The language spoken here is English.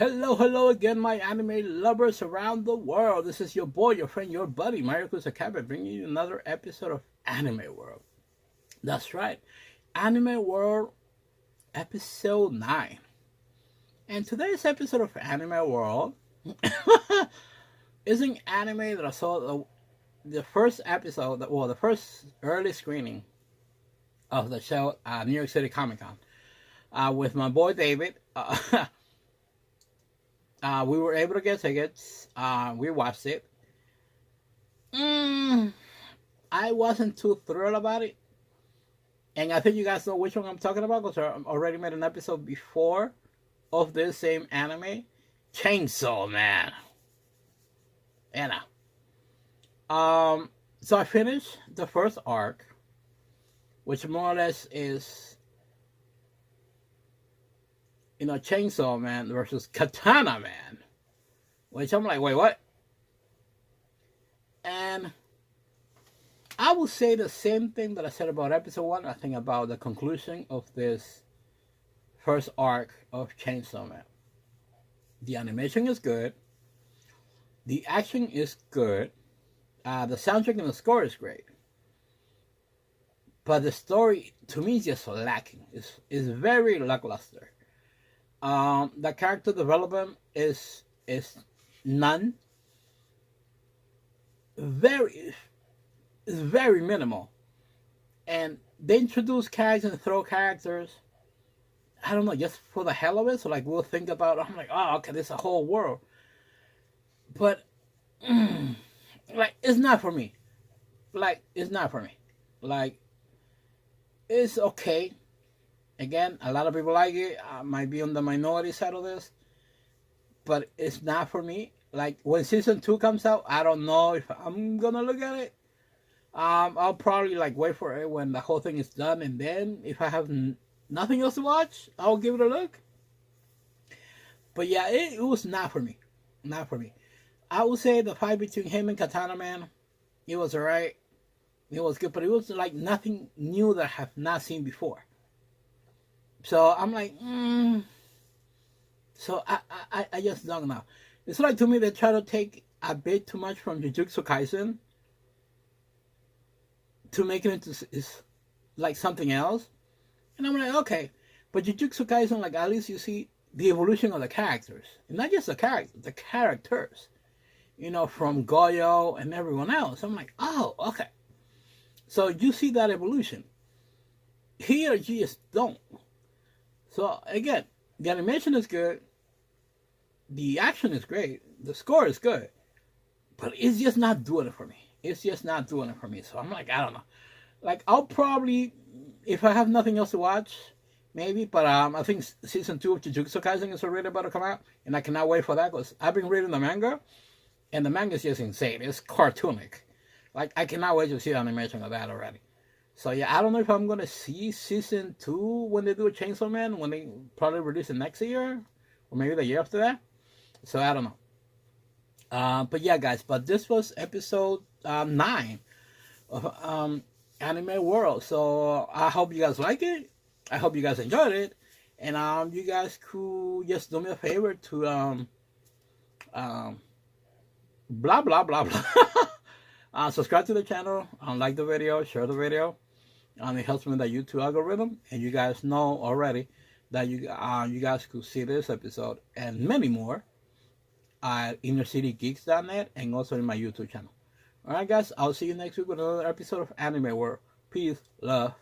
Hello again, my anime lovers around the world. This is your boy, your friend, your buddy, Mario Kusakabe, bringing you another episode of Anime World. That's right, Anime World episode 9. And today's episode of Anime World is an anime that I saw the first episode, the first early screening of the show, New York City Comic Con, with my boy David. We were able to get tickets. We watched it. I wasn't too thrilled about it. And I think you guys know which one I'm talking about because I already made an episode before of this same anime. Chainsaw Man. You know. So I finished the first arc, which more or less is, Chainsaw Man versus Katana Man. Which I'm like, wait, what? And I will say the same thing that I said about episode 1. I think about the conclusion of this first arc of Chainsaw Man. The animation is good. The action is good. The soundtrack and the score is great. But the story, to me, is just lacking. It's very lackluster. The character development is none. It's very minimal. And they introduce characters and throw characters, I don't know, just for the hell of it. So like we'll think about, I'm like, oh, okay, this is a whole world. But like it's not for me. Like it's not for me. Like it's okay. Again, a lot of people like it. I might be on the minority side of this, but it's not for me. Like when season 2 comes out, I don't know if I'm gonna look at it. I'll probably like wait for it when the whole thing is done, and then if I have nothing else to watch, I'll give it a look. But yeah, it was not for me. Not for me. I would say the fight between him and Katana Man, it was alright. It was good, but it was like nothing new that I have not seen before. So I'm like, So I just don't know. It's like to me they try to take a bit too much from Jujutsu Kaisen to make it into like something else. And I'm like, okay. But Jujutsu Kaisen, like at least you see the evolution of the characters. And not just the characters, the characters. From Goyo and everyone else. I'm like, oh, okay. So you see that evolution. Here you just don't. So again, the animation is good. The action is great. The score is good. But it's just not doing it for me. It's just not doing it for me. So I'm like, I don't know. Like I'll probably, if I have nothing else to watch, maybe. But I think season 2 of Jujutsu Kaisen is already about to come out. And I cannot wait for that because I've been reading the manga. And the manga is just insane. It's cartoonic. Like I cannot wait to see the animation of that already. So yeah, I don't know if I'm gonna see season 2 when they do a Chainsaw Man, when they probably release it next year, or maybe the year after that. So I don't know. But yeah, guys. But this was episode 9 of Anime World. So I hope you guys like it. I hope you guys enjoyed it, and you guys could just do me a favor to blah blah blah blah. Subscribe to the channel, like the video, share the video. It helps me with the YouTube algorithm, and you guys know already that you guys could see this episode and many more at innercitygeeks.net and also in my YouTube channel. Alright guys, I'll see you next week with another episode of Anime World. Peace, love,